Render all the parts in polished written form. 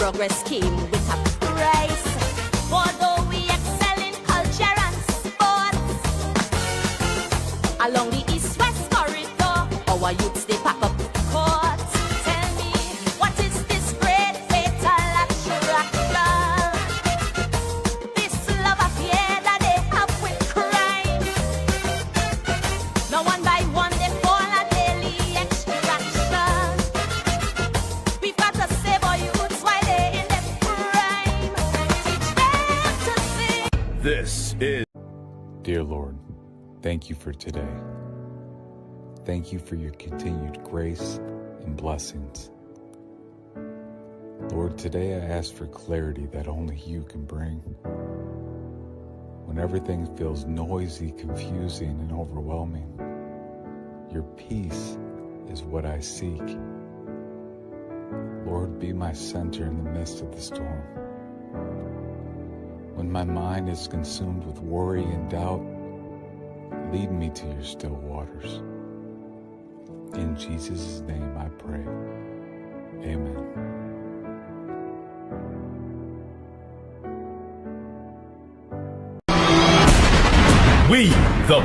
progress came with a price. Although we excel in culture and sports, along the east-west corridor, our youths they pack up courts. Tell me, what is this great fatal attraction? This love affair that they have with crime. Now one by one they fall a daily extraction. We've got to save our youths while they're in their prime. Teach them to sing. This is... Dear Lord, thank you for today. Thank you for your continued grace and blessings. Lord, today I ask for clarity that only you can bring. When everything feels noisy, confusing, and overwhelming, your peace is what I seek. Lord, be my center in the midst of the storm. When my mind is consumed with worry and doubt, lead me to your still waters. In Jesus' name I pray. Amen. We, the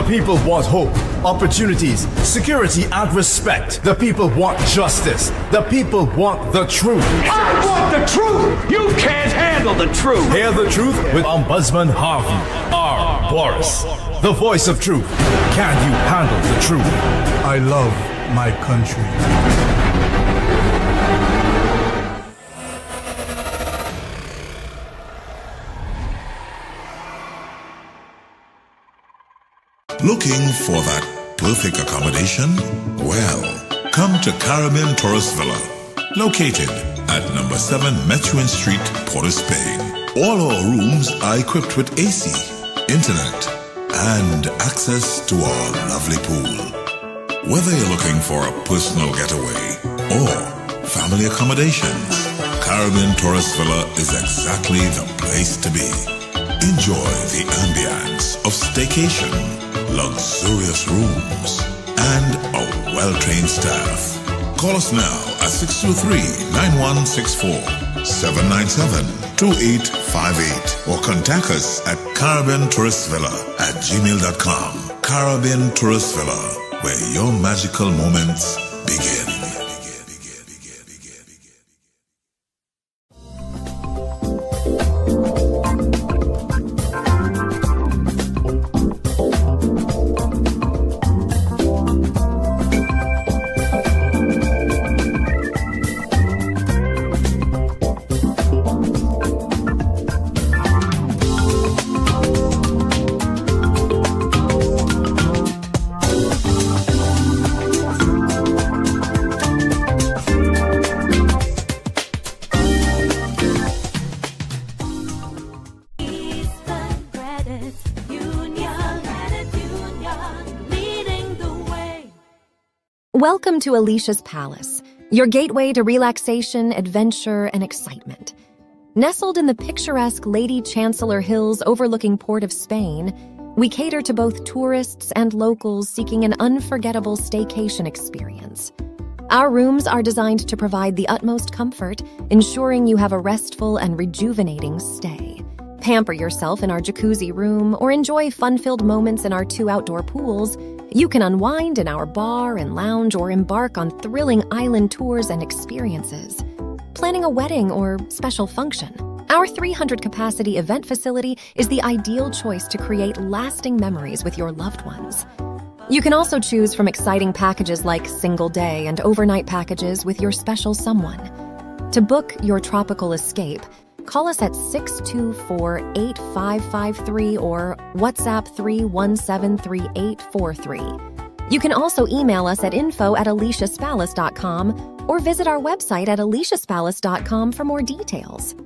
people want hope, opportunities, security, and respect. The people want justice. The people want the truth. I want the truth! You can't handle the truth! Hear the truth with Ombudsman Harvey R. Boris, the voice of truth. Can you handle the truth? I love my country. Looking for that perfect accommodation? Well, come to Caribbean Tourist Villa, located at number 7 Methuen Street, Port of Spain. All our rooms are equipped with AC, internet, and access to our lovely pool. Whether you're looking for a personal getaway or family accommodations, Caribbean Tourist Villa is exactly the place to be. Enjoy the ambience of staycation, luxurious rooms, and a well-trained staff. Call us now at 623-9164, 797-2858, or contact us at caribbeantourist.villa@gmail.com. Caribbean Tourist Villa, where your magical moments begin. Welcome to Alicia's Palace, your gateway to relaxation, adventure, and excitement. Nestled in the picturesque Lady Chancellor Hills overlooking Port of Spain, we cater to both tourists and locals seeking an unforgettable staycation experience. Our rooms are designed to provide the utmost comfort, ensuring you have a restful and rejuvenating stay. Pamper yourself in our jacuzzi room or enjoy fun-filled moments in our 2 outdoor pools. You can unwind in our bar and lounge or embark on thrilling island tours and experiences. Planning a wedding or special function, our 300-capacity event facility is the ideal choice to create lasting memories with your loved ones. You can also choose from exciting packages like single day and overnight packages with your special someone. To book your tropical escape, call us at 624-8553 or WhatsApp 3173843. You can also email us at info@aliciaspalace.com or visit our website at aliciaspalace.com for more details.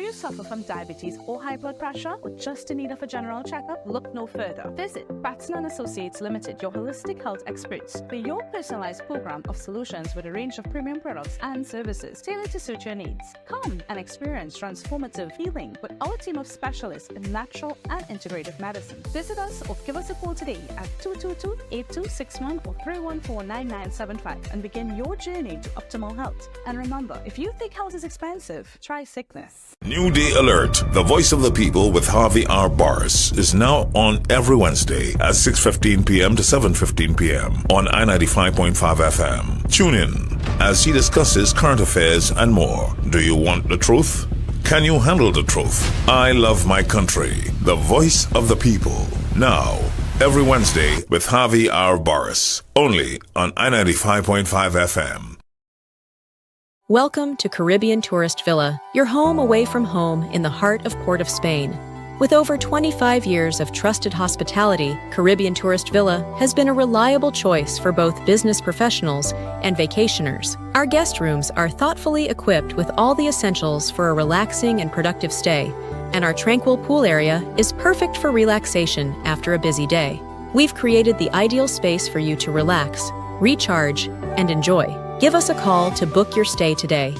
you suffer from diabetes or high blood pressure, or just in need of a general checkup? Look no further. Visit Batson & Associates Limited, your holistic health experts, for your personalized program of solutions with a range of premium products and services tailored to suit your needs. Come and experience transformative healing with our team of specialists in natural and integrative medicine. Visit us or give us a call today at 222-8261 or 314-9975 and begin your journey to optimal health. And remember, if you think health is expensive, try sickness. New Day Alert, the voice of the people with Harvey R. Boris, is now on every Wednesday at 6:15 p.m. to 7:15 p.m. on I-95.5 FM. Tune in as he discusses current affairs and more. Do you want the truth? Can you handle the truth? I love my country, the voice of the people. Now, every Wednesday with Harvey R. Boris, only on I-95.5 FM. Welcome to Caribbean Tourist Villa, your home away from home in the heart of Port of Spain. With over 25 years of trusted hospitality, Caribbean Tourist Villa has been a reliable choice for both business professionals and vacationers. Our guest rooms are thoughtfully equipped with all the essentials for a relaxing and productive stay, and our tranquil pool area is perfect for relaxation after a busy day. We've created the ideal space for you to relax, recharge, and enjoy. Give us a call to book your stay today.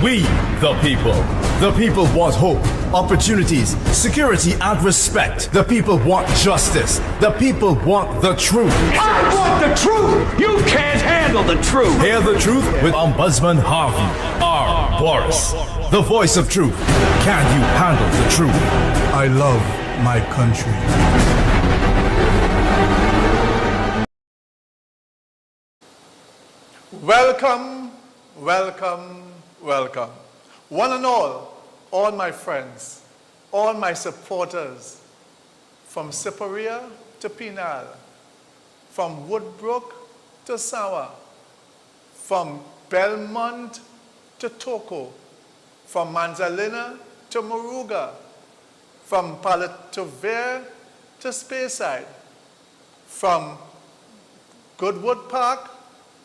We, the people want hope, opportunities, security, and respect. The people want justice. The people want the truth. I want the truth! You can't handle the truth! Hear the truth with Ombudsman Harvey R. Boris, the voice of truth. Can you handle the truth? I love my country. Welcome, welcome, welcome. One and all my friends, all my supporters, from Siparia to Pinal, from Woodbrook to Sawa, from Belmont to Toko, from Manzalina to Moruga, from Palatovere to Speyside, from Goodwood Park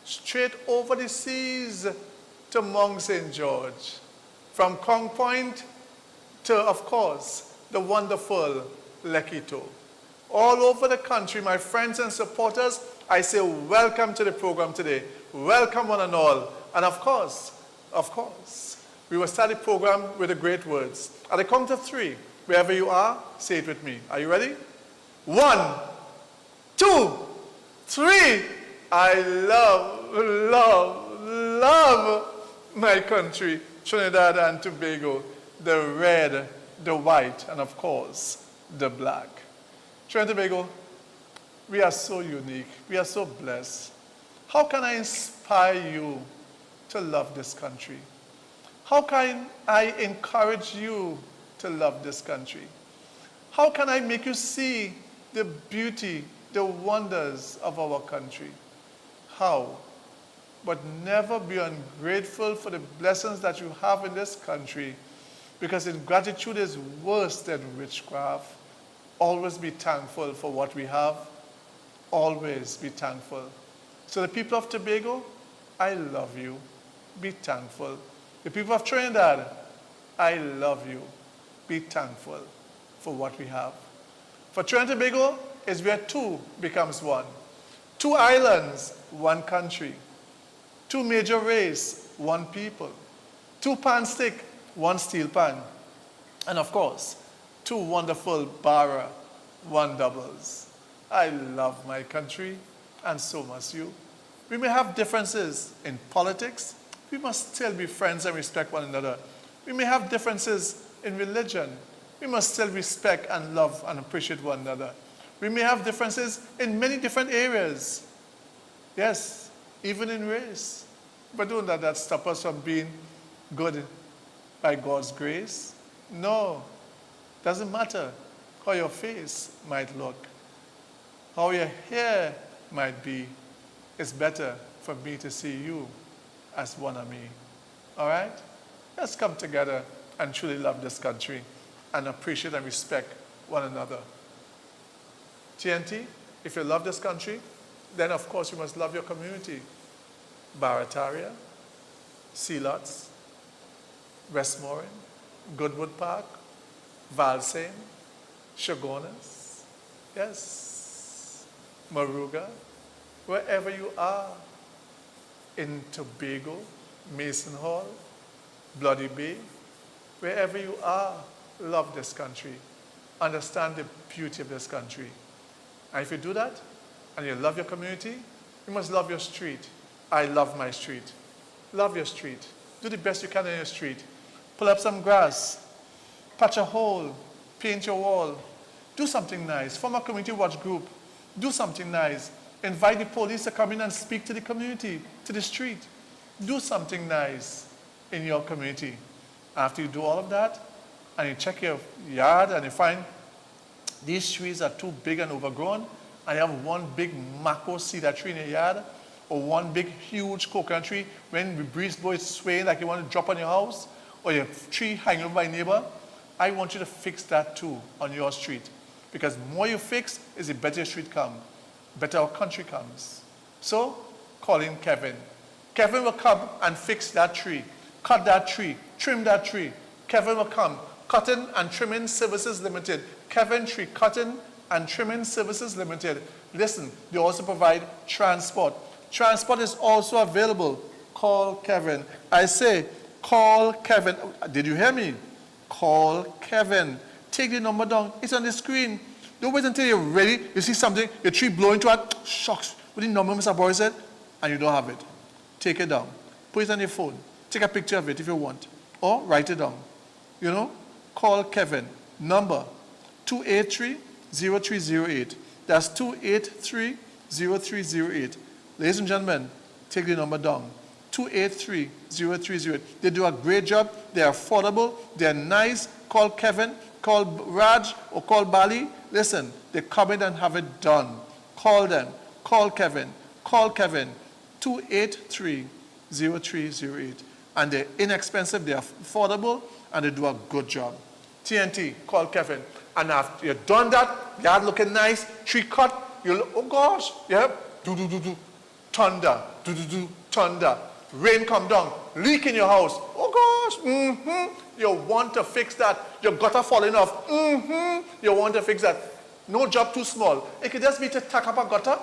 straight over the seas to Mount St. George, from Kong Point to, of course, the wonderful Lekito. All over the country, my friends and supporters, I say welcome to the program today. Welcome one and all. And of course, we will start the program with the great words. At the count of three, wherever you are, say it with me. Are you ready? 1, 2, 3. I love my country, Trinidad and Tobago, the red, the white, and of course, the black. Trinidad and Tobago, we are so unique. We are so blessed. How can I inspire you to love this country? How can I encourage you to love this country? How can I make you see the beauty, the wonders of our country? How? But never be ungrateful for the blessings that you have in this country, because ingratitude is worse than witchcraft. Always be thankful for what we have. Always be thankful. So the people of Tobago, I love you. Be thankful. The people of Trinidad, I love you. Be thankful for what we have. For Trinidad and Tobago is where two becomes one. 2 islands, 1 country. 2 major race, 1 people. 2 pan stick, 1 steel pan. And of course, 2 wonderful bara, 1 doubles. I love my country, and so must you. We may have differences in politics. We must still be friends and respect one another. We may have differences in religion. We must still respect and love and appreciate one another. We may have differences in many different areas. Yes, even in race. But don't let that stop us from being good by God's grace. No, doesn't matter how your face might look, how your hair might be. It's better for me to see you as one of me. All right? Let's come together and truly love this country and appreciate and respect one another. TNT, if you love this country, then of course you must love your community. Barataria, Sealots, Westmoreland, Goodwood Park, Valsame, Chagonas, yes, Moruga, wherever you are, in Tobago, Mason Hall, Bloody Bay, wherever you are, love this country. Understand the beauty of this country. And if you do that, and you love your community, you must love your street. I love my street. Love your street. Do the best you can in your street. Pull up some grass, patch a hole, paint your wall. Do something nice. Form a community watch group. Do something nice. Invite the police to come in and speak to the community, to the street. Do something nice in your community. After you do all of that, and you check your yard and you find these trees are too big and overgrown, and you have one big mako cedar tree in your yard, or one big huge coconut tree, when the breeze blows swaying like you want to drop on your house, or your tree hanging over by a neighbor, I want you to fix that too on your street. Because the more you fix, is the better your street comes, better our country comes. So, call in Kevin. Kevin will come and fix that tree, cut that tree, trim that tree. Kevin will come. Cutting and Trimming Services Limited. Kevin Tree Cutting and Trimming Services Limited. Listen, they also provide transport. Transport is also available. Call Kevin. I say, call Kevin. Did you hear me? Call Kevin. Take the number down. It's on the screen. Don't wait until you're ready. You see something, your tree blowing to it. Shucks. What the number Mr. Boy said? And you don't have it. Take it down. Put it on your phone. Take a picture of it if you want. Or write it down. You know? Call Kevin. Number 283-0308. That's 283-0308. Ladies and gentlemen, take the number down. 283-0308. They do a great job. They're affordable. They're nice. Call Kevin. Call Raj or call Bali. Listen, they come in and have it done. Call them. Call Kevin. Call Kevin. 283-0308. And they're inexpensive, they're affordable, and they do a good job. TNT, call Kevin. And after you've done that, yard looking nice, tree cut, you look, oh gosh, yep, do. Thunder, do, thunder. Rain come down, leak in your house. Oh gosh, you want to fix that. Your gutter falling off. You want to fix that. No job too small. It could just be to tack up a gutter,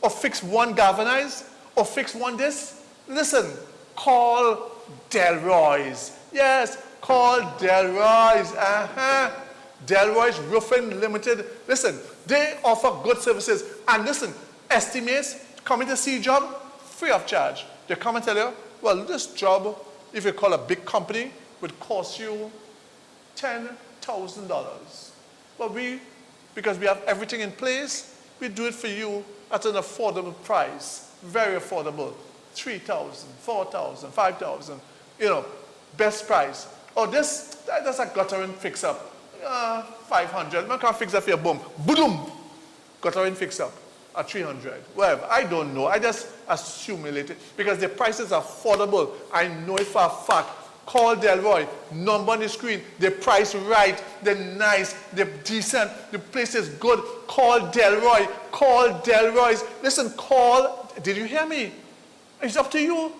or fix one galvanize, or fix one this. Listen, call Delroy's. Yes, call Delroy's. Delroy's Roofing Limited. Listen, they offer good services. And listen, estimates, coming to see a job, free of charge. They come and tell you, well, this job, if you call a big company, would cost you $10,000. But because we have everything in place, we do it for you at an affordable price. Very affordable. $3,000, $4,000, $5,000, you know, best price. Or that's a guttering fix up. $500. Man can't fix that for your boom. Boom! Guttering fix up at $300. Whatever. I don't know. I just assimilate it because the prices are affordable. I know it for a fact. Call Delroy. Number on the screen. The price right. They're nice. They're decent. The place is good. Call Delroy. Call Delroy's. Listen, call. Did you hear me? It's up to you.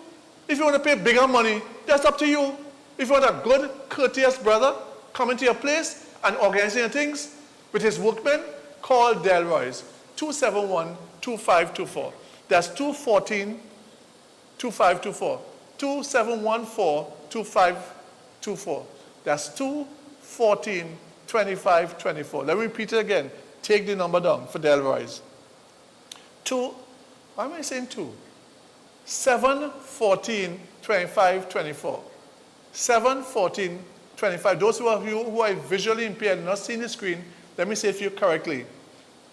If you want to pay bigger money, that's up to you. If you want a good, courteous brother coming to your place and organizing your things with his workmen, call Delroy's. 271-2524. That's 214-2524. 2714-2524. That's 214-2524. Let me repeat it again. Take the number down for Delroy's. Why am I saying 2? 714-2524. 714-25. Those of you who are visually impaired and not seeing the screen, let me say it for you correctly.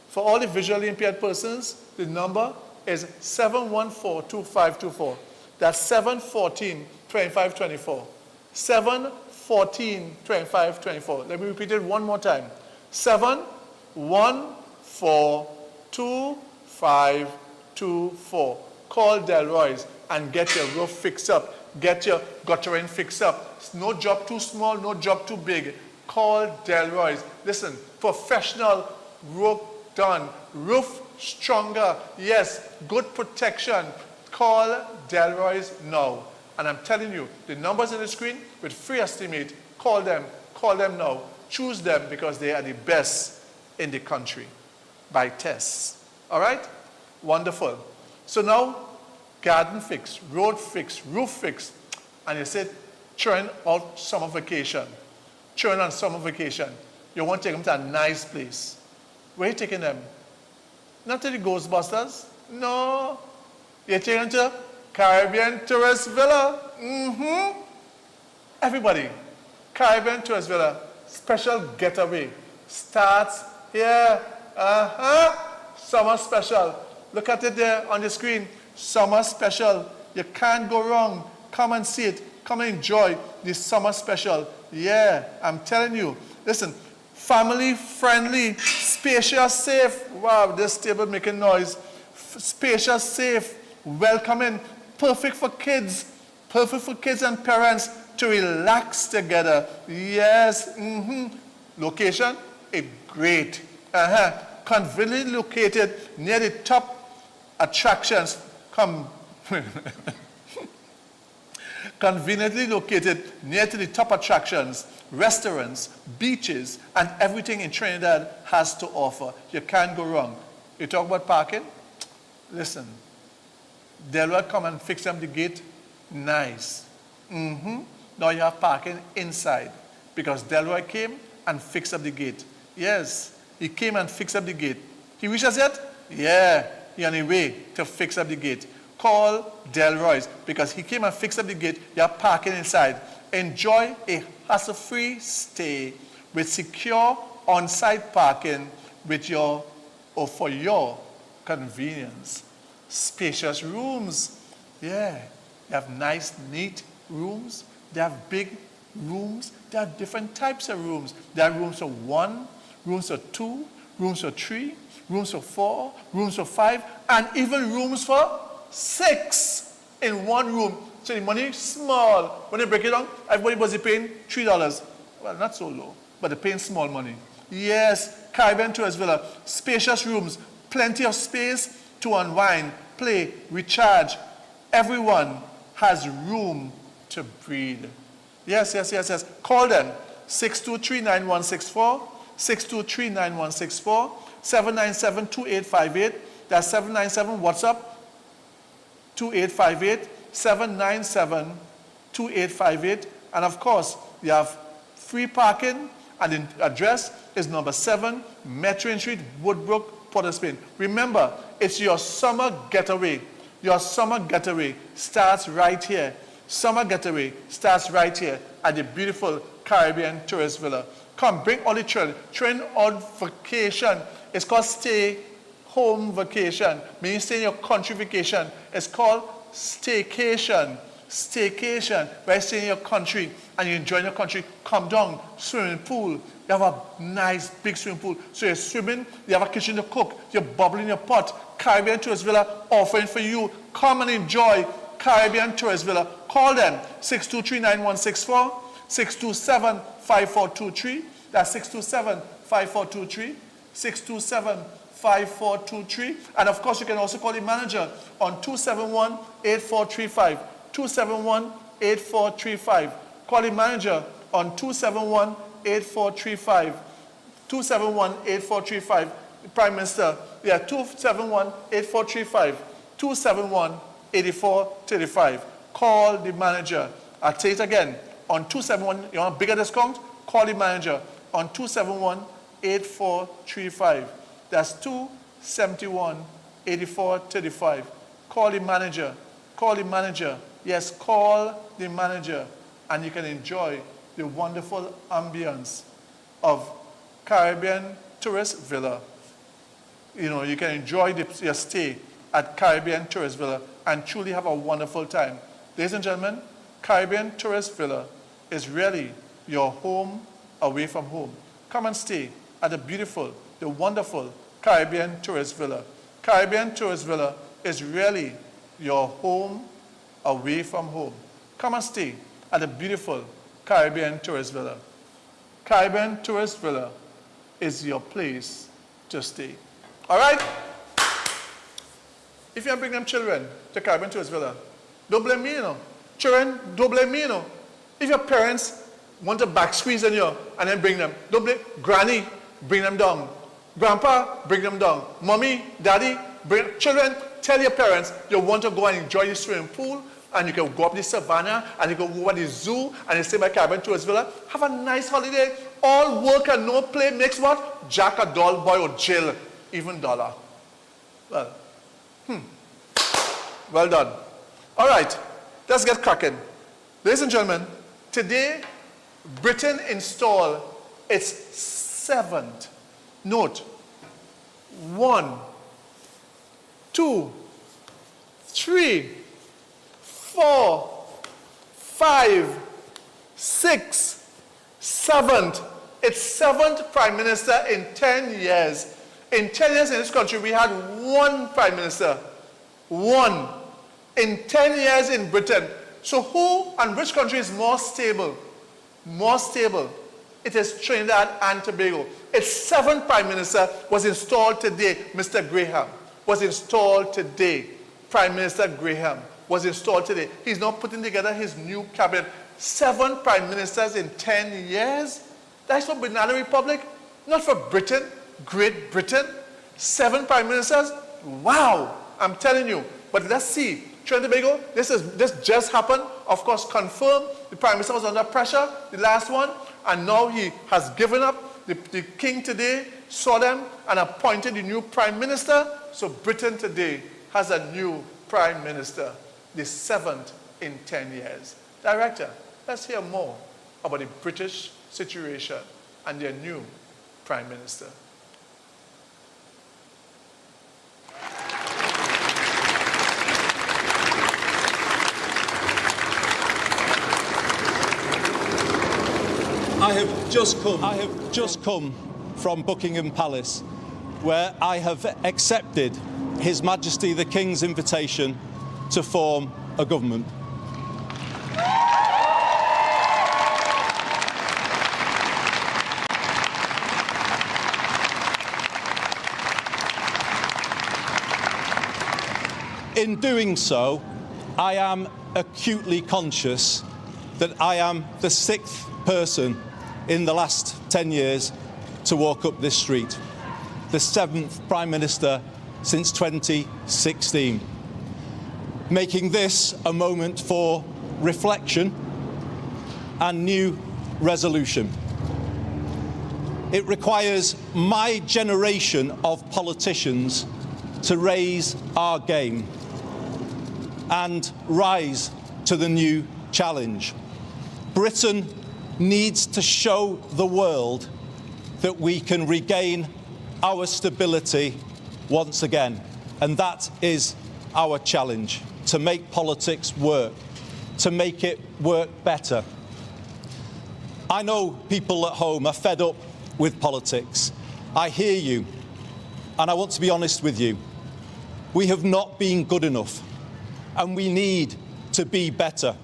For all the visually impaired persons, the number is 714-2524. That's 714-2524. 714-2524. Let me repeat it one more time. 714-2524. Call Delroy's and get your roof fixed up. Get your guttering fixed up. It's no job too small, no job too big. Call Delroy's. Listen, professional work done. Roof stronger. Yes, good protection. Call Delroy's now. And I'm telling you, the numbers on the screen with free estimate, call them now. Choose them because they are the best in the country by tests. All right? Wonderful. So now, garden fix, road fix, roof fix. And you said, children out summer vacation. Children on summer vacation. You want to take them to a nice place. Where are you taking them? Not to the Ghostbusters. No. You're taking them to Caribbean Tourist Villa. Everybody, Caribbean Tourist Villa, special getaway. Starts here. Summer special. Look at it there on the screen. Summer special. You can't go wrong. Come and see it. Come and enjoy this summer special. Yeah, I'm telling you. Listen, family friendly, spacious, safe. Wow, this table making noise. Spacious, safe, welcoming, perfect for kids and parents to relax together. Yes. Location, great. Conveniently located near the top attractions. Conveniently located near to the top attractions, restaurants, beaches, and everything in Trinidad has to offer. You can't go wrong. You talk about parking? Listen, Delroy come and fix them the gate. Nice. Now you have parking inside because Delroy came and fixed up the gate. Yes, he came and fixed up the gate. He wishes yet? Yeah, he's on the way to fix up the gate. Call Delroy's because he came and fixed up the gate. You have parking inside. Enjoy a hassle-free stay with secure on-site parking for your convenience. Spacious rooms. Yeah, they have nice, neat rooms. They have big rooms. They have different types of rooms. There are rooms for 1, rooms for 2, rooms for 3, rooms for 4, rooms for 5, and even rooms for 6 in one room. So the money is small. When they break it down, everybody was paying $3. Well, not so low, but they're paying small money. Yes, Caribbean Tourist Villa. Spacious rooms, plenty of space to unwind, play, recharge. Everyone has room to breathe. Yes. Call them. 623-9164, 623-9164, 797-2858. That's 797 WhatsApp. 2858, 797-2858. And of course, you have free parking, and the address is number 7, Metro Street, Woodbrook, Port of Spain. Remember, it's your summer getaway. Your summer getaway starts right here. Summer getaway starts right here at the beautiful Caribbean Tourist Villa. Come, bring all the children. Children on vacation. It's called stay home vacation, meaning stay in your country vacation. It's called staycation. Staycation, where you stay in your country and you enjoy your country. Come down, swimming pool. You have a nice big swimming pool. So you're swimming, you have a kitchen to cook, you're bubbling your pot. Caribbean Tourist Villa offering for you. Come and enjoy Caribbean Tourist Villa. Call them 623-9164, 627-5423. That's 627-5423, 627-5423. And of course, you can also call the manager on 271-8435. 271-8435. Call the manager on 271-8435. 271-8435. The Prime Minister, 271-8435. 271-8435. Call the manager. I'll say it again. On 271, you want a bigger discount? Call the manager on 271-8435. That's 271-8435. Call the manager. Call the manager. Yes, call the manager. And you can enjoy the wonderful ambience of Caribbean Tourist Villa. You know, you can enjoy your stay at Caribbean Tourist Villa and truly have a wonderful time. Ladies and gentlemen, Caribbean Tourist Villa is really your home away from home. Come and stay at the beautiful, the wonderful Caribbean Tourist Villa. Caribbean Tourist Villa is really your home away from home. Come and stay at the beautiful Caribbean Tourist Villa. Caribbean Tourist Villa is your place to stay. All right? If you bring them children to Caribbean Tourist Villa, don't blame me, you know. Children, don't blame me, you know. If your parents want to back squeeze on you and then bring them, don't blame Granny, bring them down. Grandpa, bring them down. Mommy, Daddy, bring children. Tell your parents you want to go and enjoy the swimming pool, and you can go up the savannah, and you can go over the zoo, and you stay by Caribbean Tourist Villa. Have a nice holiday. All work and no play makes what? Jack a dull boy or Jill even dollar. Well, well done. All right, let's get cracking. Ladies and gentlemen, today Britain installed its 7th, note, 1, 2, 3, 4, 5, 6, 7th. Its 7th Prime Minister in 10 years. In 10 years in this country, we had 1 Prime Minister. 1. In 10 years in Britain. So who and which country is more stable? More stable. It is Trinidad and Tobago. Its 7th Prime Minister was installed today. Mr. Graham was installed today. Prime Minister Graham was installed today. He's now putting together his new cabinet. 7 Prime Ministers in 10 years? That's for Banana Republic, not for Britain, Great Britain. 7 Prime Ministers? Wow, I'm telling you. But let's see. Trinidad and Tobago, this just happened. Of course, confirmed. The Prime Minister was under pressure, the last one, and now he has given up. The King today saw them and appointed the new Prime Minister. So Britain today has a new Prime Minister, the 7th in 10 years. Director, let's hear more about the British situation and their new Prime Minister. I have just come from Buckingham Palace, where I have accepted His Majesty the King's invitation to form a government. In doing so, I am acutely conscious that I am the 6th person in the last 10 years to walk up this street, the 7th Prime Minister since 2016, making this a moment for reflection and new resolution. It requires my generation of politicians to raise our game and rise to the new challenge. Britain needs to show the world that we can regain our stability once again. And that is our challenge, to make politics work, to make it work better. I know people at home are fed up with politics. I hear you, and I want to be honest with you. We have not been good enough, and we need to be better.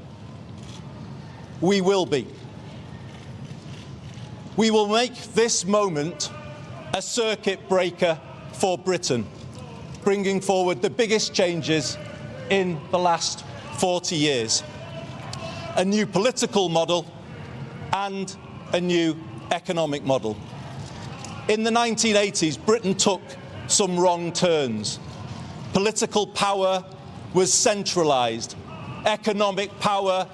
We will be. We will make this moment a circuit breaker for Britain, bringing forward the biggest changes in the last 40 years. A new political model and a new economic model. In the 1980s, Britain took some wrong turns. Political power was centralised, economic power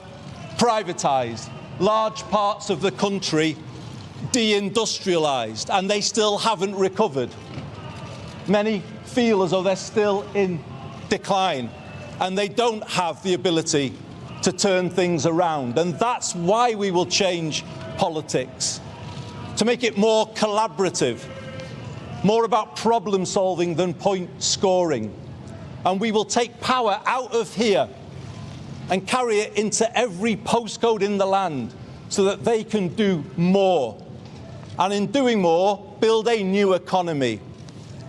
privatised, large parts of the country deindustrialised, and they still haven't recovered. Many feel as though they're still in decline, and they don't have the ability to turn things around. And that's why we will change politics, to make it more collaborative, more about problem solving than point scoring. And we will take power out of here and carry it into every postcode in the land so that they can do more. And in doing more, build a new economy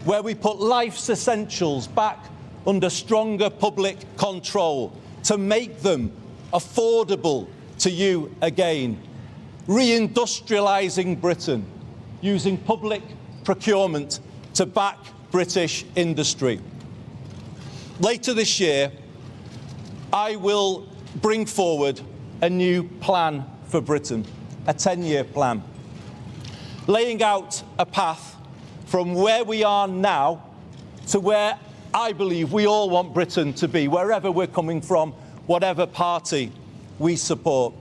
where we put life's essentials back under stronger public control to make them affordable to you again. reindustrialising Britain, using public procurement to back British industry. Later this year, I will bring forward a new plan for Britain, a 10-year plan, laying out a path from where we are now to where I believe we all want Britain to be, wherever we're coming from, whatever party we support.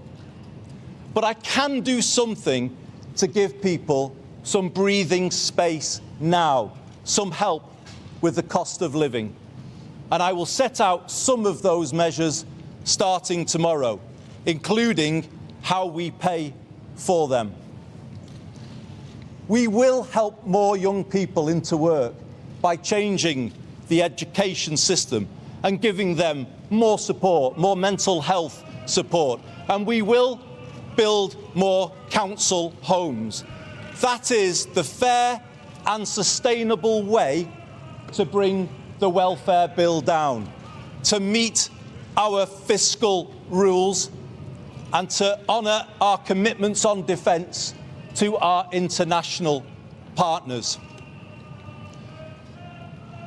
But I can do something to give people some breathing space now, some help with the cost of living. And I will set out some of those measures starting tomorrow, including how we pay for them. We will help more young people into work by changing the education system and giving them more support, more mental health support. And we will build more council homes. That is the fair and sustainable way to bring the welfare bill down, to meet our fiscal rules and to honour our commitments on defence to our international partners.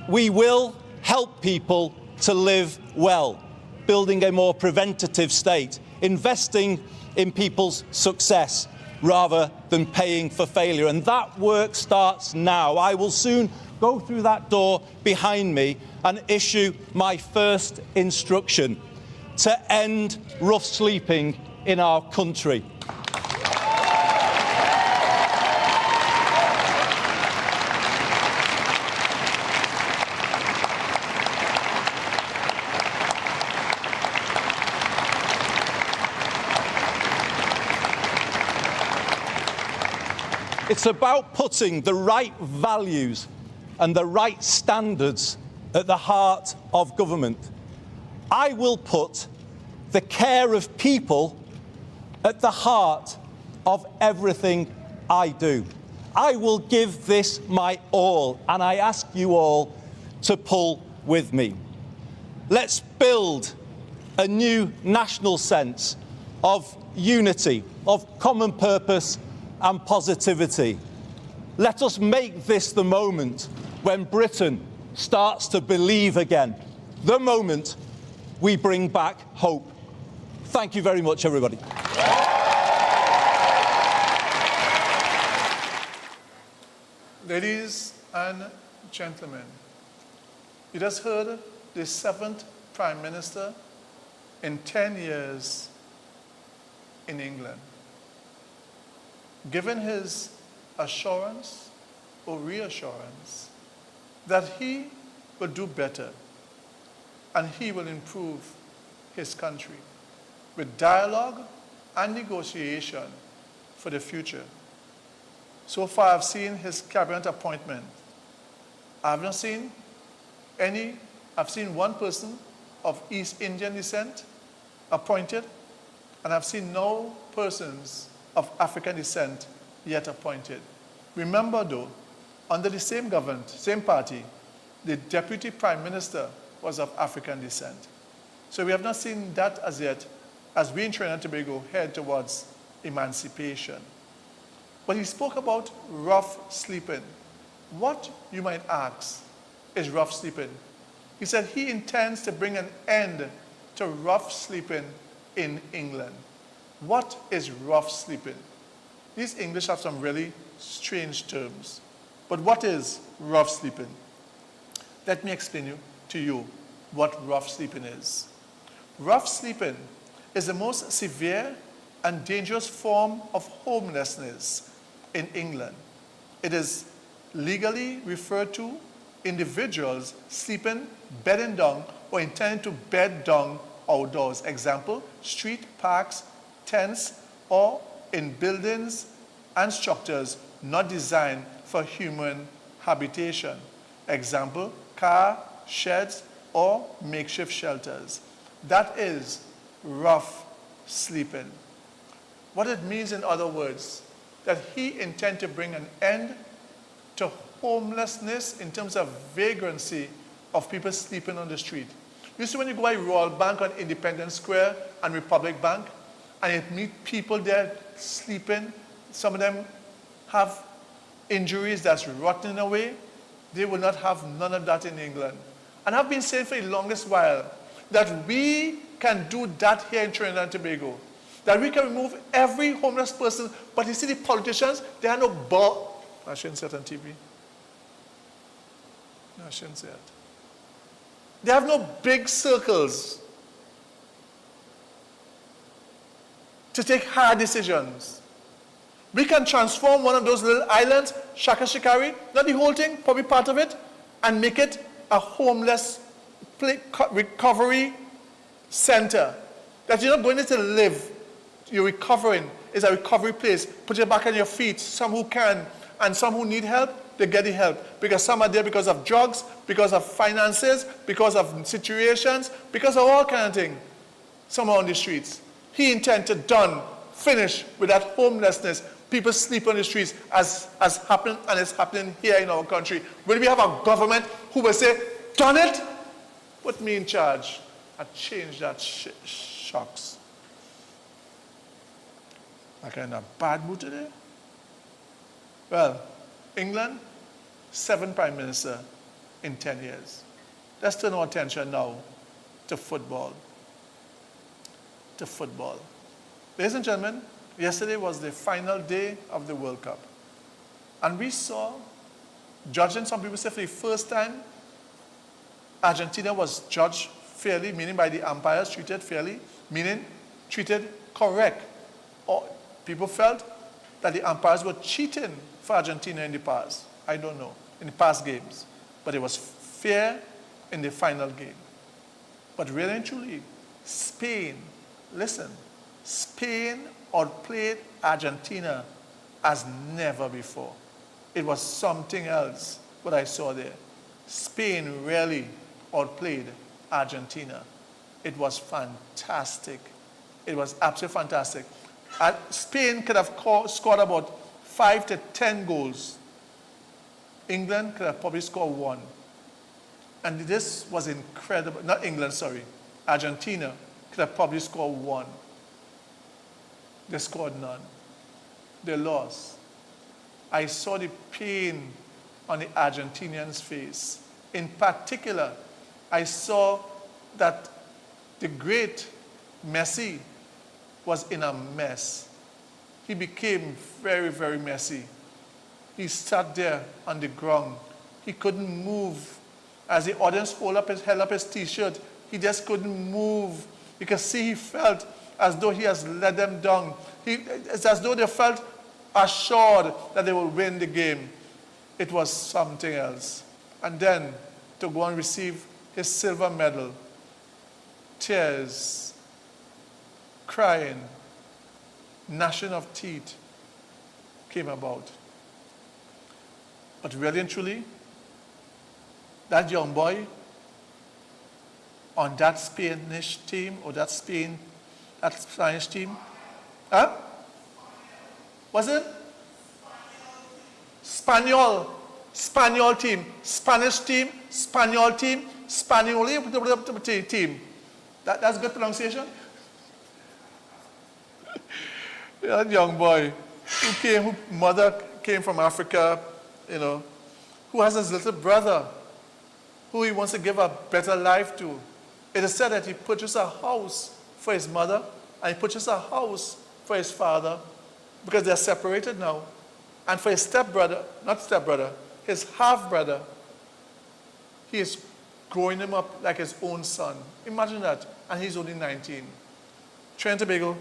We will help people to live well, building a more preventative state, investing in people's success rather than paying for failure. And that work starts now. I will soon go through that door behind me and issue my first instruction to end rough sleeping in our country. It's about putting the right values and the right standards at the heart of government. I will put the care of people at the heart of everything I do. I will give this my all, and I ask you all to pull with me. Let's build a new national sense of unity, of common purpose and positivity. Let us make this the moment when Britain starts to believe again, the moment we bring back hope. Thank you very much, everybody. Ladies and gentlemen, you just heard the 7th Prime Minister in 10 years in England, given his assurance or reassurance that he will do better and he will improve his country with dialogue and negotiation for the future. So far, I've seen his cabinet appointment. I've not seen any. I've seen one person of East Indian descent appointed, and I've seen no persons of African descent yet appointed. Remember, though, under the same government, same party, the Deputy Prime Minister was of African descent. So we have not seen that as yet, as we in Trinidad and Tobago head towards emancipation. But he spoke about rough sleeping. What, you might ask, is rough sleeping? He said he intends to bring an end to rough sleeping in England. What is rough sleeping? These English have some really strange terms. But what is rough sleeping? Let me explain to you what rough sleeping is. Rough sleeping is the most severe and dangerous form of homelessness in England. It is legally referred to individuals sleeping, bedding down, or intending to bed down outdoors. Example, street, parks, tents, or in buildings and structures not designed for human habitation. Example, car, sheds, or makeshift shelters. That is rough sleeping. What it means, in other words, that he intends to bring an end to homelessness in terms of vagrancy of people sleeping on the street. You see, when you go by Royal Bank on Independence Square and Republic Bank, and you meet people there sleeping. Some of them have injuries that's rotting away. They will not have none of that in England. And I've been saying for the longest while that we can do that here in Trinidad and Tobago. That we can remove every homeless person. But you see the politicians, they have no ball. I shouldn't say it on TV. No, I shouldn't say it. They have no big circles to take hard decisions. We can transform one of those little islands, Shaka Shikari, not the whole thing, probably part of it, and make it a homeless recovery center. That you're not going there to live, you're recovering. It's a recovery place. Put your back on your feet. Some who can, and some who need help, they get the help. Because some are there because of drugs, because of finances, because of situations, because of all kind of things. Some are on the streets. He intended done, finish with that homelessness. People sleep on the streets as happened and is happening here in our country. Will we have a government who will say, done it? Put me in charge and change that shocks. Like in a bad mood today? Well, England, 7 prime minister in 10 years. Let's turn our attention now to football. To football. Ladies and gentlemen, yesterday was the final day of the World Cup. And we saw, judging, some people say for the first time, Argentina was judged fairly, meaning by the umpires, treated fairly, meaning treated correct. Or people felt that the umpires were cheating for Argentina in the past. I don't know, in the past games. But it was fair in the final game. But really and truly, Spain, listen, Spain outplayed Argentina as never before. It was something else what I saw there. Spain really outplayed Argentina. It was fantastic. It was absolutely fantastic. Spain could have scored about 5 to 10 goals. England could have probably scored 1. And this was incredible. Not England, sorry. Argentina could have probably scored 1. They scored none. They lost. I saw the pain on the Argentinians' face. In particular, I saw that the great Messi was in a mess. He became very, very messy. He sat there on the ground. He couldn't move. As the audience held up his t-shirt, he just couldn't move. You can see he felt as though he has let them down. It's as though they felt assured that they will win the game. It was something else. And then to go and receive his silver medal, tears, crying, gnashing of teeth came about. But really and truly, that young boy on that Spanish team, or that Spanish team, huh? Was it? Spanish team, Spanish team, Spanioli team. That's good pronunciation? That young boy whose mother came from Africa, who has his little brother who he wants to give a better life to. It is said that he purchased a house for his mother and he purchased a house for his father because they're separated now. And for his his half-brother, he is growing him up like his own son. Imagine that. And he's only 19. Trinidad and Tobago.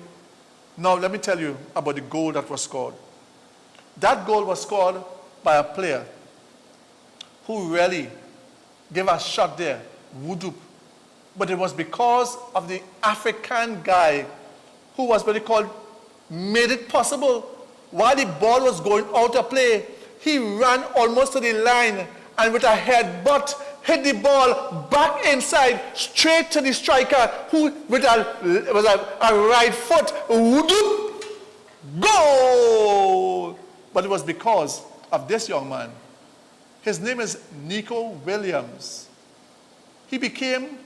Now let me tell you about the goal that was scored. That goal was scored by a player who really gave a shot there, Wudup. But it was because of the African guy who was what they called made it possible. While the ball was going out of play, he ran almost to the line and with a headbutt hit the ball back inside, straight to the striker who with a right foot, Wudup, goal! But it was because of this young man. His name is Nico Williams. He became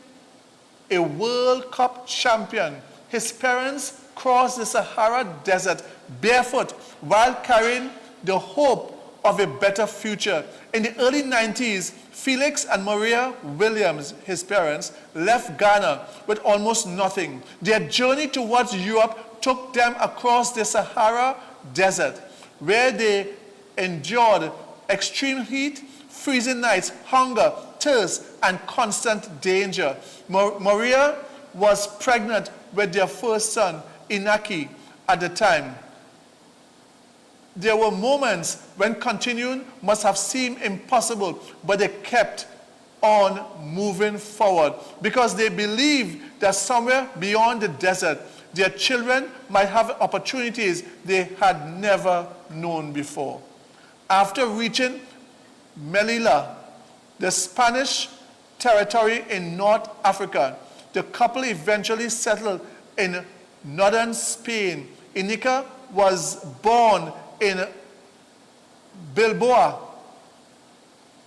a World Cup champion. His parents crossed the Sahara Desert barefoot while carrying the hope of a better future. In the early 90s, Felix and Maria Williams, his parents, left Ghana with almost nothing. Their journey towards Europe took them across the Sahara Desert, where they endured extreme heat, freezing nights, hunger, thirst, and constant danger. Maria was pregnant with their first son, Inaki, at the time. There were moments when continuing must have seemed impossible, but they kept on moving forward because they believed that somewhere beyond the desert, their children might have opportunities they had never known before. After reaching Melilla, the Spanish territory in North Africa, the couple eventually settled in northern Spain. Inika was born in Bilbao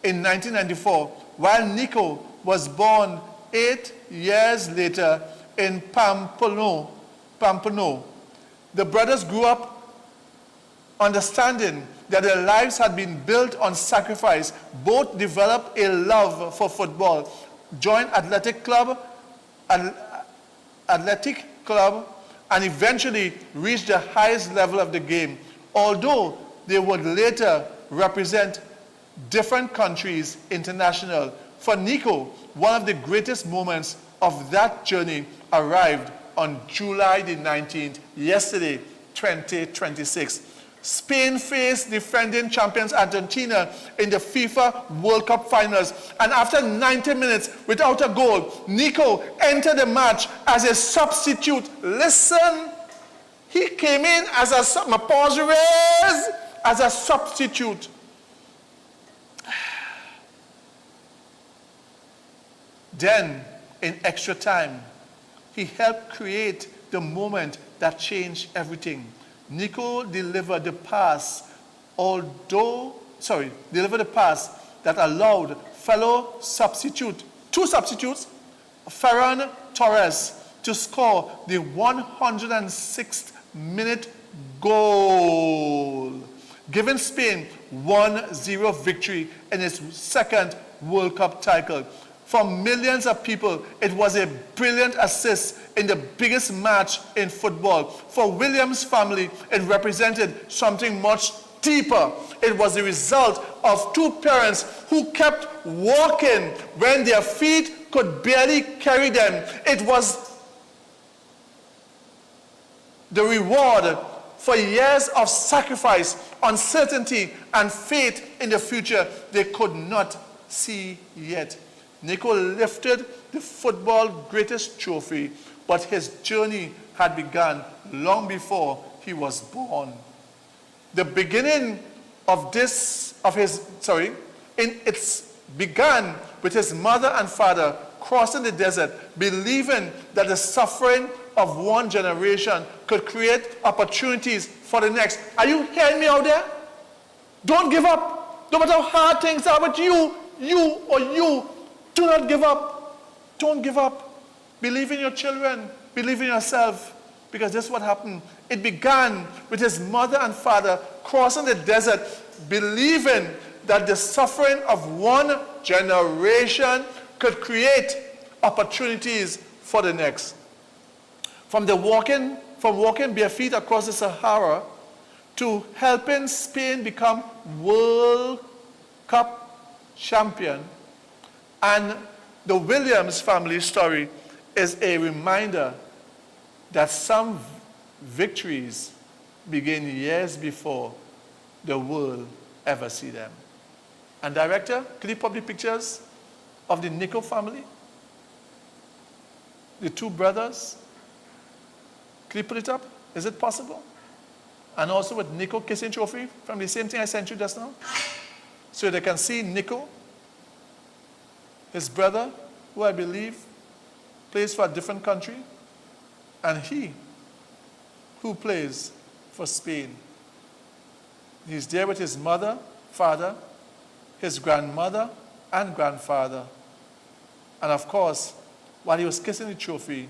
in 1994, while Nico was born 8 years later in Pamplona. The brothers grew up understanding that their lives had been built on sacrifice. Both developed a love for football, joined athletic club, and eventually reached the highest level of the game, although they would later represent different countries international. For Nico, one of the greatest moments of that journey arrived on July the 19th, yesterday, 2026. Spain faced defending champions Argentina in the FIFA World Cup finals. And after 90 minutes without a goal, Nico entered the match as a substitute. Listen, he came in as a substitute. Then, in extra time, he helped create the moment that changed everything. Nico delivered the pass that allowed fellow substitute, two substitutes, Ferran Torres, to score the 106th minute goal, giving Spain 1-0 victory in its second World Cup title. For millions of people, it was a brilliant assist in the biggest match in football. For Williams' family, it represented something much deeper. It was the result of two parents who kept walking when their feet could barely carry them. It was the reward for years of sacrifice, uncertainty, and faith in the future they could not see yet. Nico lifted the football greatest trophy, but his journey had begun long before he was born. The beginning of it began with his mother and father crossing the desert, believing that the suffering of one generation could create opportunities for the next. Are you hearing me out there? Don't give up. No matter how hard things are with you, do not give up. Don't give up. Believe in your children. Believe in yourself. Because this is what happened. It began with his mother and father crossing the desert, believing that the suffering of one generation could create opportunities for the next. From walking bare feet across the Sahara to helping Spain become World Cup champion. And the Williams family story is a reminder that some victories begin years before the world ever see them. And director, could you put the pictures of the Nico family? The two brothers? Could you put it up? Is it possible? And also with Nico kissing trophy from the same thing I sent you just now. So they can see Nico, his brother, who I believe plays for a different country, and he, who plays for Spain. He's there with his mother, father, his grandmother, and grandfather. And of course, while he was kissing the trophy,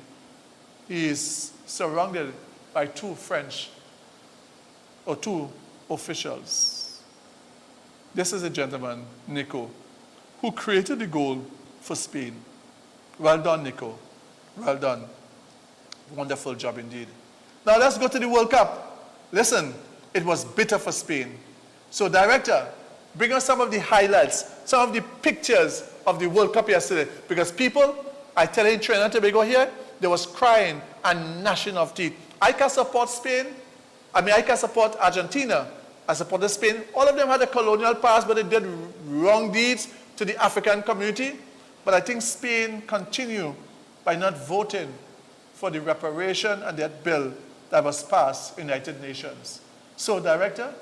he is surrounded by two French or two officials. This is a gentleman, Nico, who created the goal for Spain. Well done, Nico. Well done. Wonderful job indeed. Now let's go to the World Cup. Listen, it was bitter for Spain. So director, bring us some of the highlights, some of the pictures of the World Cup yesterday. Because people, I tell you in Trinidad and Tobago here, there was crying and gnashing of teeth. I can support Spain. I can support Argentina. I supported Spain. All of them had a colonial past, but they did wrong deeds to the African community. But I think Spain continue by not voting for the reparation and that bill that was passed in the United Nations. So, Director?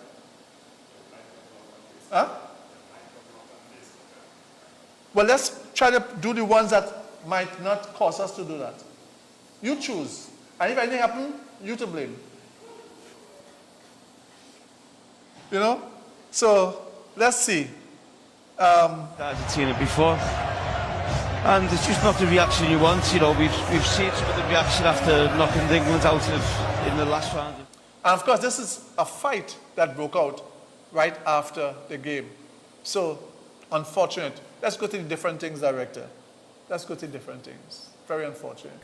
Huh? Well, let's try to do the ones that might not cause us to do that. You choose. And if anything happens, you to blame. You know? So, let's see. Argentina before. And it's just not the reaction you want, you know. We've seen some of the reaction after knocking England out in the last round. And of course, this is a fight that broke out right after the game. So, unfortunate. Let's go to the different things, Director. Let's go to different things. Very unfortunate.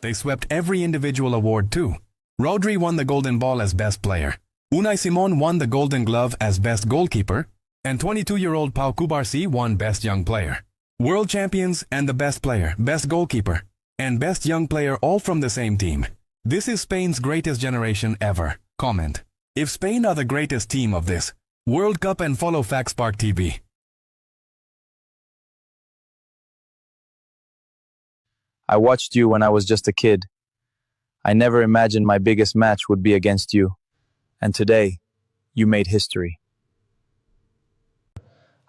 They swept every individual award too. Rodri won the Golden Ball as Best Player. Unai Simon won the Golden Glove as Best Goalkeeper. And 22-year-old Pau Cubarsí won Best Young Player. World Champions and the Best Player, Best Goalkeeper, and Best Young Player all from the same team. This is Spain's greatest generation ever. Comment. If Spain are the greatest team of this World Cup, and follow FactSpark TV. I watched you when I was just a kid. I never imagined my biggest match would be against you. And today, you made history.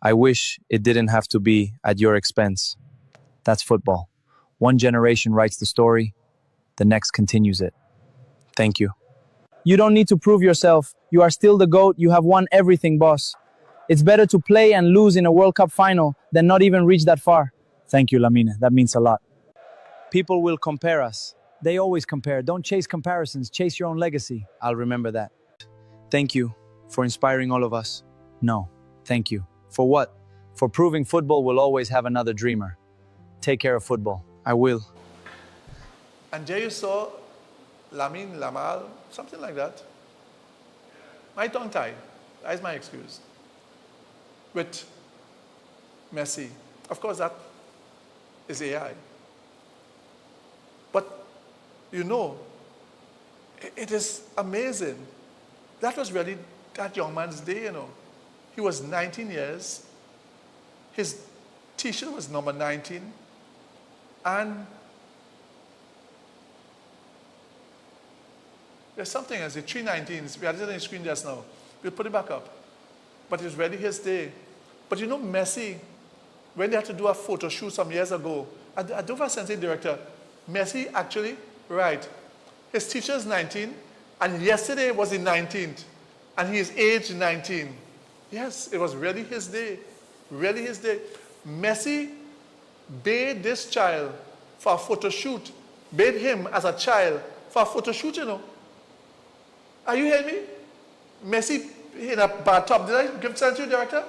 I wish it didn't have to be at your expense. That's football. One generation writes the story, the next continues it. Thank you. You don't need to prove yourself. You are still the GOAT. You have won everything, boss. It's better to play and lose in a World Cup final than not even reach that far. Thank you, Lamine. That means a lot. People will compare us. They always compare. Don't chase comparisons. Chase your own legacy. I'll remember that. Thank you for inspiring all of us. No, thank you. For what? For proving football will always have another dreamer. Take care of football. I will. And there you saw Lamine, Lamal, something like that. My tongue tied. That is my excuse. With Messi. Of course, that is AI. But, you know, it is amazing. That was really that young man's day, you know. He was 19 years. His t-shirt was number 19. And there's something as the 319s. We had it on the screen just now. We'll put it back up. But it was really his day. But you know, Messi, when they had to do a photo shoot some years ago, Adova Sensei director, Messi actually, right, his teacher is 19, and yesterday was the 19th, and he is age 19. Yes, it was really his day. Really his day. Messi bade this child for a photo shoot. Bade him as a child for a photo shoot, you know. Are you hearing me? Messi in a bathtub. Did I give it to you, director?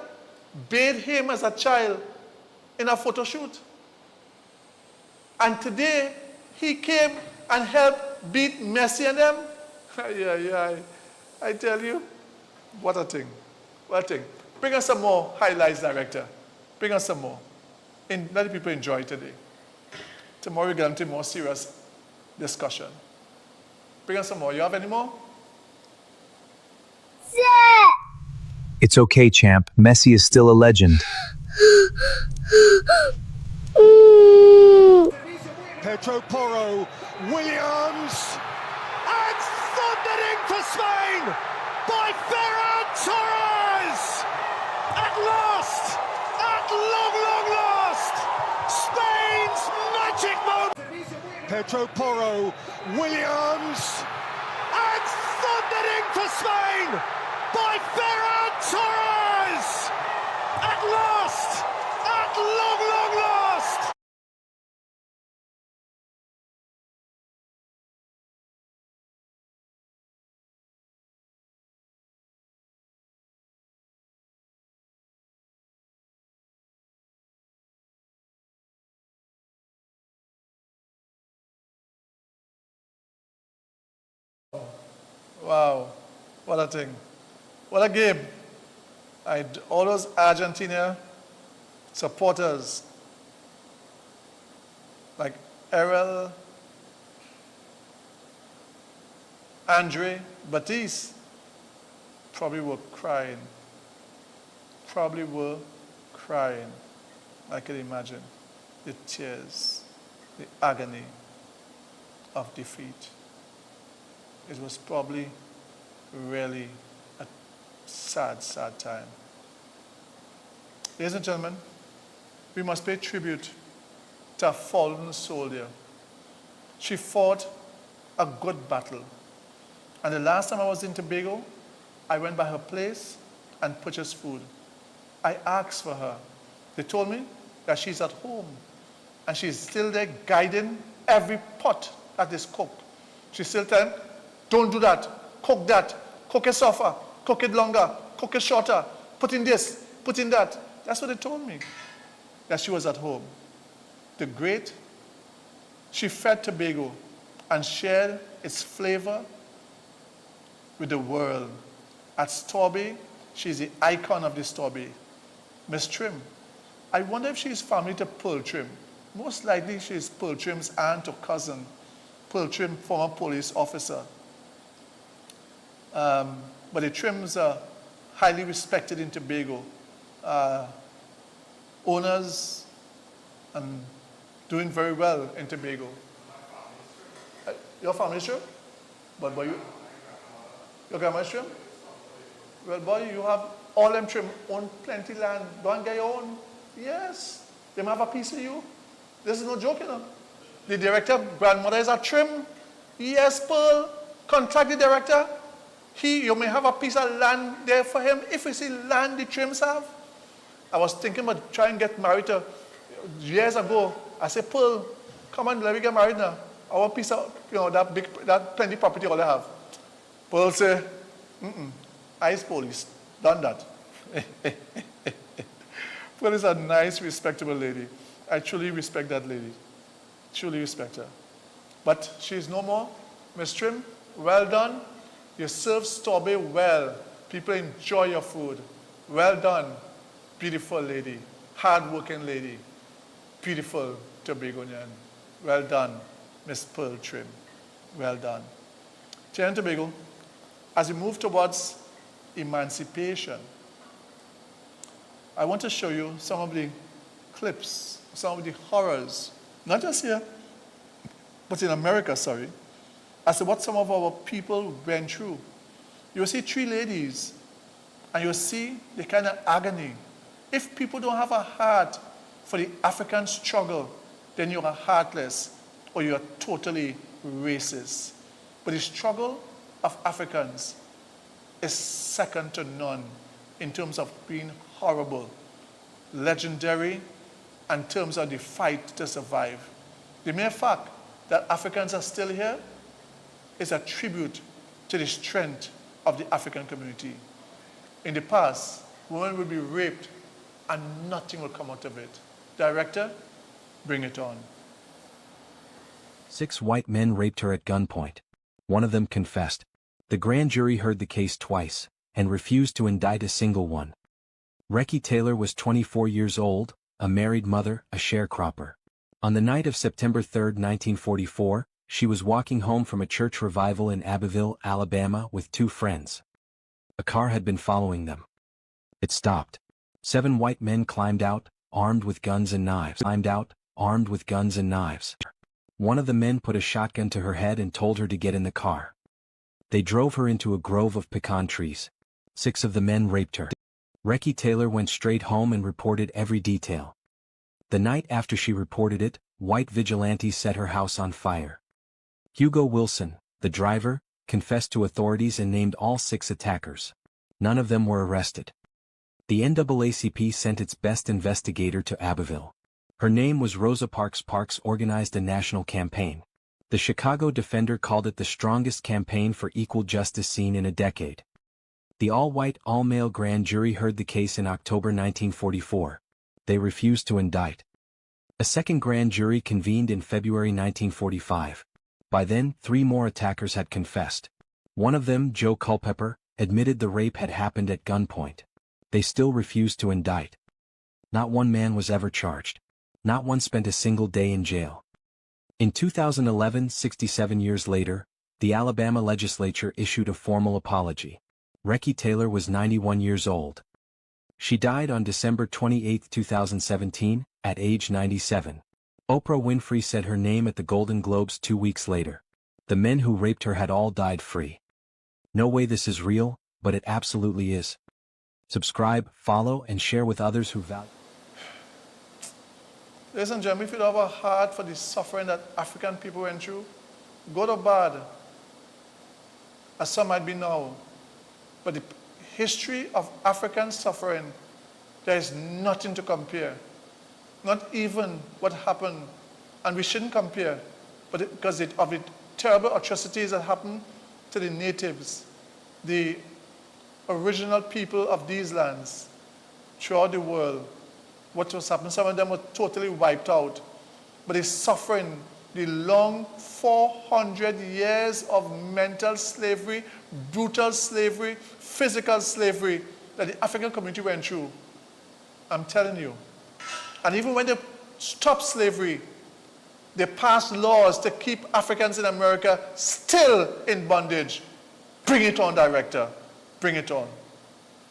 Bade him as a child in a photo shoot. And today, he came and helped beat Messi and them. I tell you, what a thing. What a thing. Bring us some more highlights, director. Bring us some more. Let the people enjoy today. Tomorrow we get into more serious discussion. Bring us some more. You have any more? It's okay, champ. Messi is still a legend. Pedro Porro, Williams, and thundering for Spain by Ferran Torres! At last! At long, long last! Spain's magic moment! Pedro Porro, Williams, and thundering for Spain by Ferran Torres! At last! At long, long last! Wow, what a thing. What a game. All those Argentina supporters, like Errol, Andre, Batiste, probably were crying. Probably were crying. I can imagine the tears, the agony of defeat. It was probably really a sad, sad time. Ladies and gentlemen, we must pay tribute to a fallen soldier. She fought a good battle. And the last time I was in Tobago, I went by her place and purchased food. I asked for her. They told me that she's at home and she's still there guiding every pot that is cooked. She's still telling, don't do that, cook it softer, cook it longer, cook it shorter, put in this, put in that. That's what they told me, that she was at home. The great, she fed Tobago and shared its flavor with the world. At Strawberry, she's the icon of the Strawberry. Miss Trim, I wonder if she's family to Pearl Trim. Most likely she's Pearl Trim's aunt or cousin. Pearl Trim, former police officer. But the Trims are highly respected in Tobago. Owners and doing very well in Tobago. Your family's Trim? But boy, your grandma's Trim? Well, boy, you have all them Trim, own plenty land. Go and get your own. Yes. They might have a piece of you. This is no joke, you know. The director, grandmother is a Trim. Yes, Pearl. Contact the director. You may have a piece of land there for him. If you see land the Trims have. I was thinking about trying to get married to, years ago. I said, Pearl, come on, let me get married now. I want a piece of, that plenty property all I have. Pearl said, ICE police, done that. Pearl is a nice, respectable lady. I truly respect that lady. Truly respect her. But she's no more. Miss Trim, well done. You serve Strawberry well. People enjoy your food. Well done. Beautiful lady. Hard-working lady. Beautiful Tobagonian. Well done, Miss Pearl Trim. Well done. Trinidad and Tobago, as we move towards emancipation, I want to show you some of the clips, some of the horrors, not just here, but in America, as to what some of our people went through. You'll see three ladies, and you'll see the kind of agony. If people don't have a heart for the African struggle, then you are heartless or you are totally racist. But the struggle of Africans is second to none in terms of being horrible, legendary, in terms of the fight to survive. The mere fact that Africans are still here is a tribute to the strength of the African community. In the past, women would be raped and nothing will come out of it. Director, bring it on. 6 white men raped her at gunpoint. One of them confessed. The grand jury heard the case twice and refused to indict a single one. Recky Taylor was 24 years old, a married mother, a sharecropper. On the night of September 3, 1944, she was walking home from a church revival in Abbeville, Alabama with 2 friends. A car had been following them. It stopped. 7 white men climbed out, armed with guns and knives. One of the men put a shotgun to her head and told her to get in the car. They drove her into a grove of pecan trees. 6 of the men raped her. Recky Taylor went straight home and reported every detail. The night after she reported it, white vigilantes set her house on fire. Hugo Wilson, the driver, confessed to authorities and named all 6 attackers. None of them were arrested. The NAACP sent its best investigator to Abbeville. Her name was Rosa Parks. Parks organized a national campaign. The Chicago Defender called it the strongest campaign for equal justice seen in a decade. The all-white, all-male grand jury heard the case in October 1944. They refused to indict. A second grand jury convened in February 1945. By then, 3 more attackers had confessed. One of them, Joe Culpepper, admitted the rape had happened at gunpoint. They still refused to indict. Not one man was ever charged. Not one spent a single day in jail. In 2011, 67 years later, the Alabama legislature issued a formal apology. Recky Taylor was 91 years old. She died on December 28, 2017, at age 97. Oprah Winfrey said her name at the Golden Globes 2 weeks later. The men who raped her had all died free. No way this is real, but it absolutely is. Subscribe, follow, and share with others who value. Ladies and gentlemen, if you have a heart for the suffering that African people went through, good or bad, as some might be now, but the history of African suffering, there is nothing to compare. Not even what happened, and we shouldn't compare, but because of the terrible atrocities that happened to the natives, the original people of these lands throughout the world. What was happening, some of them were totally wiped out. But the suffering, the long 400 years of mental slavery, brutal slavery, physical slavery that the African community went through, I'm telling you. And even when they stopped slavery, they passed laws to keep Africans in America still in bondage. Bring it on, director. Bring it on.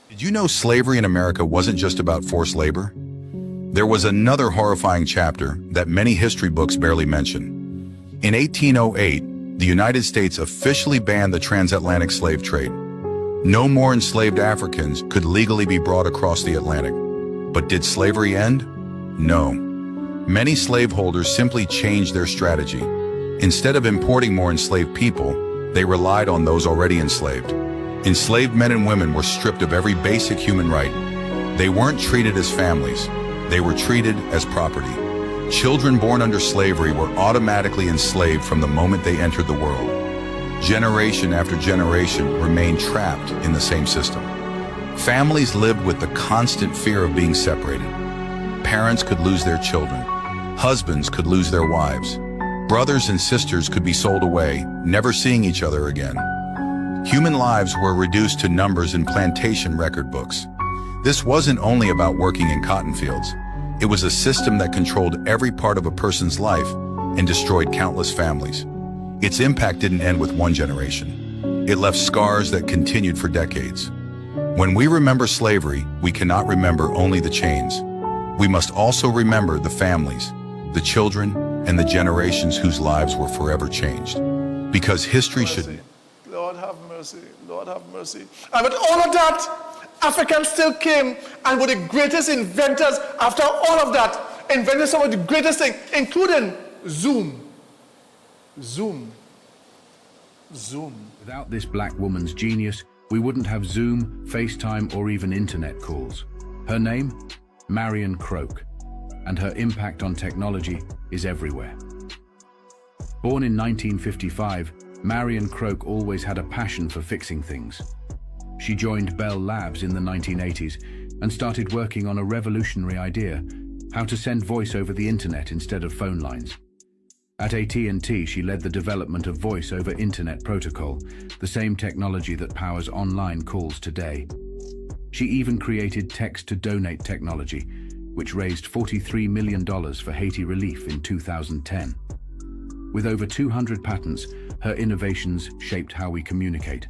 Did you know slavery in America wasn't just about forced labor? There was another horrifying chapter that many history books barely mention. In 1808, the United States officially banned the transatlantic slave trade. No more enslaved Africans could legally be brought across the Atlantic. But did slavery end? No. Many slaveholders simply changed their strategy. Instead of importing more enslaved people, they relied on those already enslaved. Enslaved men and women were stripped of every basic human right. They weren't treated as families. They were treated as property. Children born under slavery were automatically enslaved from the moment they entered the world. Generation after generation remained trapped in the same system. Families lived with the constant fear of being separated. Parents could lose their children. Husbands could lose their wives. Brothers and sisters could be sold away, never seeing each other again. Human lives were reduced to numbers in plantation record books. This wasn't only about working in cotton fields. It was a system that controlled every part of a person's life and destroyed countless families. Its impact didn't end with one generation. It left scars that continued for decades. When we remember slavery, we cannot remember only the chains. We must also remember the families, the children, and the generations whose lives were forever changed. Because history should... Lord have mercy, Lord have mercy. And with all of that, Africans still came and were the greatest inventors after all of that. Invented some of the greatest things, including Zoom. Zoom. Without this black woman's genius, we wouldn't have Zoom, FaceTime, or even internet calls. Her name? Marion Croak. And her impact on technology is everywhere. Born in 1955, Marion Croak always had a passion for fixing things. She joined Bell Labs in the 1980s and started working on a revolutionary idea, how to send voice over the internet instead of phone lines. At AT&T, she led the development of Voice over Internet Protocol, the same technology that powers online calls today. She even created text-to-donate technology, which raised $43 million for Haiti relief in 2010. With over 200 patents, her innovations shaped how we communicate.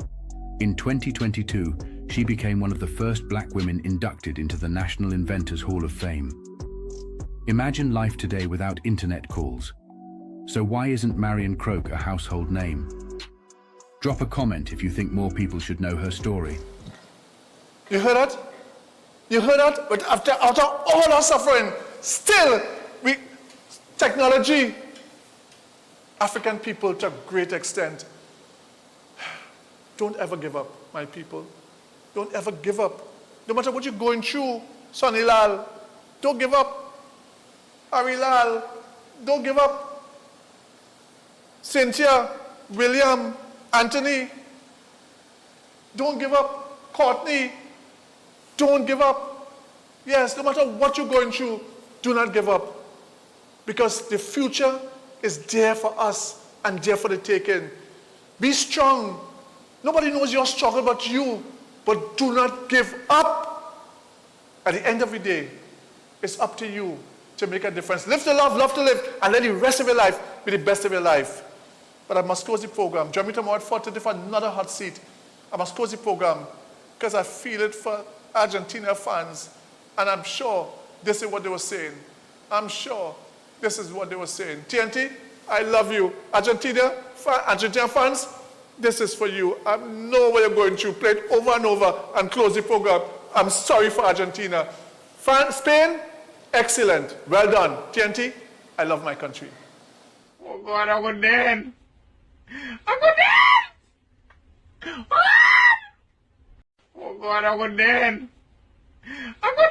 In 2022, she became one of the first black women inducted into the National Inventors Hall of Fame. Imagine life today without internet calls. So why isn't Marion Croak a household name? Drop a comment if you think more people should know her story. You heard that? You heard that? But after all our suffering, still, technology, African people to a great extent. Don't ever give up, my people. Don't ever give up. No matter what you're going through, Sonny Lal, don't give up. Harry Lal, don't give up. Cynthia, William, Anthony, don't give up. Courtney, don't give up. Yes, no matter what you're going through, do not give up. Because the future is there for us and there for the taking. Be strong. Nobody knows your struggle but you. But do not give up. At the end of the day, it's up to you to make a difference. Live to love, love to live, and let the rest of your life be the best of your life. But I must close the program. Join me tomorrow at 4:30 for another hot seat. I must close the program because I feel it for Argentina fans. And I'm sure this is what they were saying. I'm sure this is what they were saying. TNT, I love you. Argentina fans, this is for you. I know what you're going through. Play it over and over and close the program. I'm sorry for Argentina. Spain, excellent. Well done. TNT, I love my country. Oh God, I'm going dead. I'm going dead. Oh God, I'm going dead. I'm going